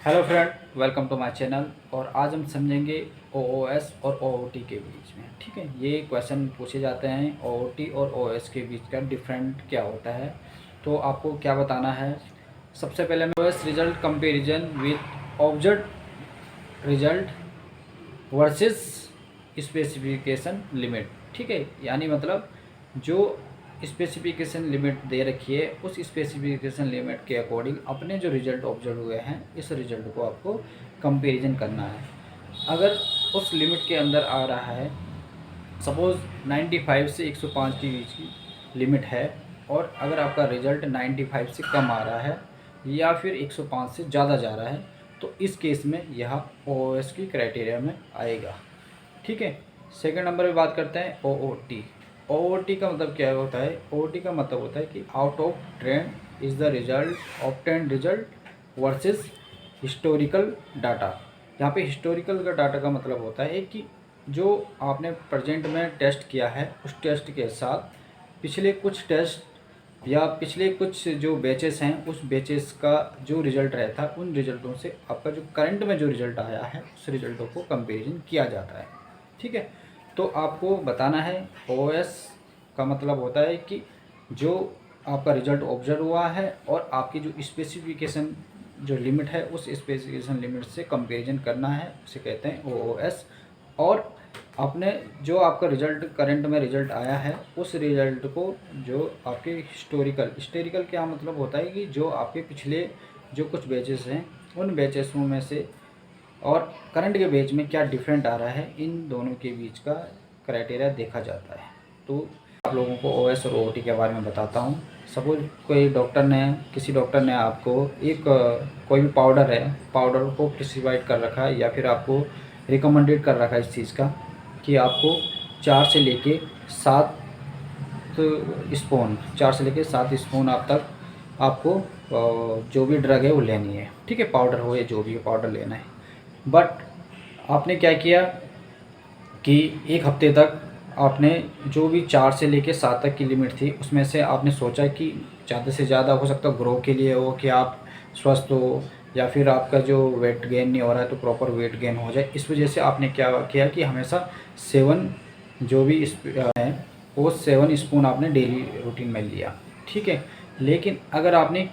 Hello friend, welcome to my channel. और आज हम समझेंगे ओओएस और ओओटी के बीच में। ठीक है, ये क्वेश्चन पूछे जाते हैं ओओटी और ओएस के बीच का डिफरेंट क्या होता है। तो आपको क्या बताना है। सबसे पहले मैं OS result comparison with observe result versus specification limit. ठीक है, यानी मतलब जो स्पेसिफिकेशन लिमिट दे रखी है उस स्पेसिफिकेशन लिमिट के अकॉर्डिंग अपने जो रिज़ल्ट ऑब्जर्व हुए हैं इस रिज़ल्ट को आपको कंपैरिजन करना है। अगर उस लिमिट के अंदर आ रहा है, सपोज़ 95 से 105 के बीच की लिमिट है, और अगर आपका रिज़ल्ट 95 से कम आ रहा है या फिर 105 से ज़्यादा जा रहा है, तो इस केस में यह ओओएस की क्राइटेरिया में आएगा। ठीक है। सेकंड नंबर पे बात करते हैं ओओटी। ओओटी का मतलब क्या होता है। ओओटी का मतलब होता है कि out of trend is the result obtained result versus historical data. यहाँ पे हिस्टोरिकल का डाटा का मतलब होता है कि जो आपने प्रेजेंट में टेस्ट किया है उस टेस्ट के साथ पिछले कुछ टेस्ट या पिछले कुछ जो बैचेस हैं उस बैचेस का जो रिज़ल्ट रहता है उन रिज़ल्टों से आपका जो करंट में जो रिज़ल्ट आया है उस रिज़ल्टों को कंपैरिजन किया जाता है। ठीक है। तो आपको बताना है ओएस का मतलब होता है कि जो आपका रिज़ल्ट ऑब्जर्व हुआ है और आपकी जो स्पेसिफिकेशन जो लिमिट है उस स्पेसिफिकेशन लिमिट से कंपैरिजन करना है, उसे कहते हैं ओओएस। और आपने जो आपका रिज़ल्ट करंट में रिज़ल्ट आया है उस रिज़ल्ट को जो आपके हिस्टोरिकल क्या मतलब होता है कि जो आपके पिछले जो कुछ बैचेस हैं उन बैचेसों में से और करंट के बीच में क्या डिफरेंट आ रहा है, इन दोनों के बीच का क्राइटेरिया देखा जाता है। तो आप लोगों को ओएस और ओटी के बारे में बताता हूँ। सपोज किसी डॉक्टर ने आपको एक कोई भी पाउडर है, पाउडर को प्रिस्क्राइब कर रखा है या फिर आपको रिकमेंडेड कर रखा है इस चीज़ का कि आपको 4 से लेके 7 स्पून आप तक आपको जो भी ड्रग है वो लेनी है। ठीक है, पाउडर हो या जो भी पाउडर लेना है। बट आपने क्या किया कि एक हफ्ते तक आपने जो भी 4 से लेके 7 तक की लिमिट थी उसमें से आपने सोचा कि ज़्यादा से ज़्यादा हो सकता है ग्रो के लिए हो कि आप स्वस्थ हो या फिर आपका जो वेट गेन नहीं हो रहा है तो प्रॉपर वेट गेन हो जाए। इस वजह से आपने क्या किया कि हमेशा 7 जो भी है वो 7 स्पून आपने डेली रूटीन में लिया। ठीक है। लेकिन अगर आपने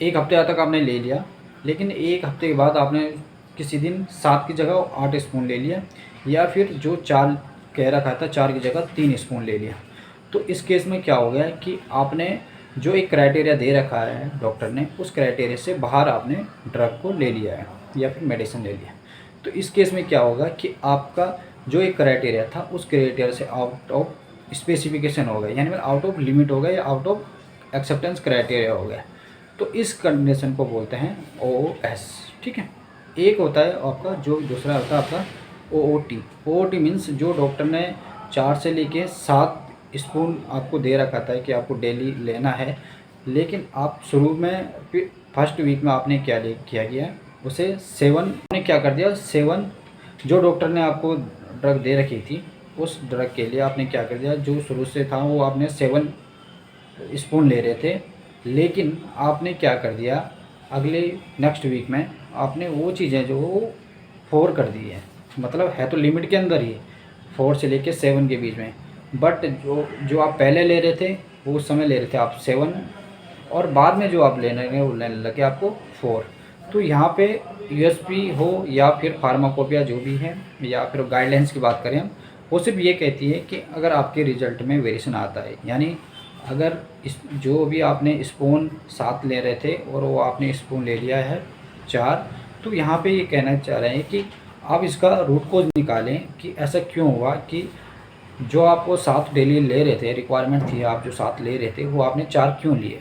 एक हफ्ते तक आपने ले लिया, लेकिन एक हफ्ते के बाद आपने किसी दिन 7 की जगह 8 स्पून ले लिया, या फिर जो 4 कह रखा था 4 की जगह 3 स्पून ले लिया, तो इस केस में क्या हो गया कि आपने जो एक क्राइटेरिया दे रखा है डॉक्टर ने उस क्राइटेरिया से बाहर आपने ड्रग को ले लिया है या फिर मेडिसिन ले लिया। तो इस केस में क्या होगा कि आपका जो एक क्राइटेरिया था उस क्राइटेरिया से आउट ऑफ स्पेसिफिकेशन हो गया, यानी आउट ऑफ लिमिट हो गया या आउट ऑफ एक्सेप्टेंस क्राइटेरिया हो गया। तो इस कंडीशन को बोलते हैं ओएस। ठीक है। एक होता है आपका जो दूसरा होता है आपका ओओटी। ओओटी मीन्स जो डॉक्टर ने 4 से लेके 7 स्पून आपको दे रखा था कि आपको डेली लेना है, लेकिन आप शुरू में फर्स्ट वीक में आपने किया गया उसे 7 ने क्या कर दिया, 7 जो डॉक्टर ने आपको ड्रग दे रखी थी उस ड्रग के लिए आपने क्या कर दिया, जो शुरू से था वो आपने 7 स्पून ले रहे थे, लेकिन आपने क्या कर दिया अगले नेक्स्ट वीक में आपने वो चीज़ें जो 4 कर दी है। मतलब है तो लिमिट के अंदर ही 4 से लेके 7 के बीच में, बट जो आप पहले ले रहे थे वो उस समय ले रहे थे आप 7, और बाद में जो आप लेने लगे वो लेने लगे आपको 4। तो यहाँ पे यूएसपी हो या फिर फार्माकोपिया जो भी है या फिर गाइडलाइंस की बात करें हम, वो सिर्फ ये कहती है कि अगर आपके रिज़ल्ट में वेरिएशन आता है, यानी अगर इस जो भी आपने स्पून 7 ले रहे थे और वो आपने स्पून ले लिया है 4, तो यहाँ पे ये कहना चाह रहे हैं कि आप इसका रूट कॉज निकालें कि ऐसा क्यों हुआ कि जो आपको 7 डेली ले रहे थे, रिक्वायरमेंट थी आप जो 7 ले रहे थे वो आपने 4 क्यों लिए।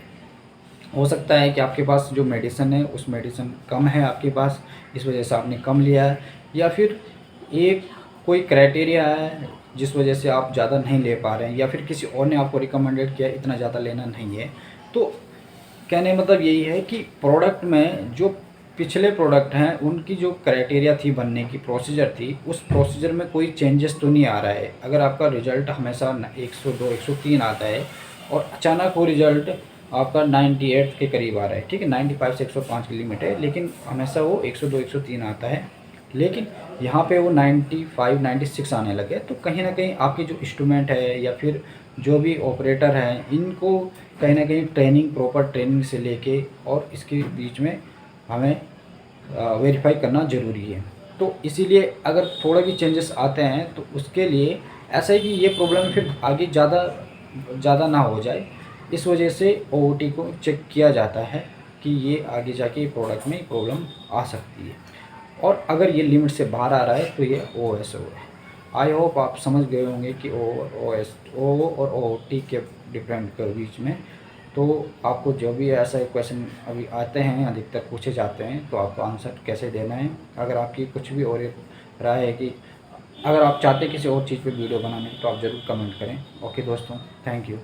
हो सकता है कि आपके पास जो मेडिसिन है उस मेडिसिन कम है आपके पास, इस वजह से आपने कम लिया है, या फिर एक कोई क्राइटेरिया है जिस वजह से आप ज़्यादा नहीं ले पा रहे हैं, या फिर किसी और ने आपको रिकमेंडेड किया इतना ज़्यादा लेना नहीं है। तो कहने मतलब यही है कि प्रोडक्ट में जो पिछले प्रोडक्ट हैं उनकी जो क्राइटेरिया थी बनने की प्रोसीजर थी, उस प्रोसीजर में कोई चेंजेस तो नहीं आ रहा है। अगर आपका रिज़ल्ट हमेशा 102 103 आता है और अचानक वो रिज़ल्ट आपका 98 के करीब आ रहा है, ठीक है। 95 से 105 की लिमिट है, लेकिन हमेशा वो 102 103 आता है, लेकिन यहाँ पे वो 95 96 आने लगे। तो कहीं ना कहीं आपके जो इंस्ट्रूमेंट है या फिर जो भी ऑपरेटर हैं, इनको कहीं ना कहीं ट्रेनिंग, प्रॉपर ट्रेनिंग से लेके और इसके बीच में हमें वेरीफाई करना ज़रूरी है। तो इसीलिए अगर थोड़ा भी चेंजेस आते हैं तो उसके लिए ऐसा है कि ये प्रॉब्लम फिर आगे ज़्यादा ज़्यादा ना हो जाए, इस वजह से ओओटी को चेक किया जाता है कि ये आगे जाके प्रोडक्ट में प्रॉब्लम आ सकती है, और अगर ये लिमिट से बाहर आ रहा है तो ये ओएसओ है। आई होप आप समझ गए होंगे कि ओ और ओओटी के डिफरेंट के बीच में। तो आपको जो भी ऐसा क्वेश्चन अभी आते हैं, अधिकतर पूछे जाते हैं, तो आपको आंसर कैसे देना है। अगर आपकी कुछ भी और राय है कि अगर आप चाहते हैं किसी और चीज़ पे वीडियो बनाने, तो आप ज़रूर कमेंट करें। ओके दोस्तों, थैंक यू।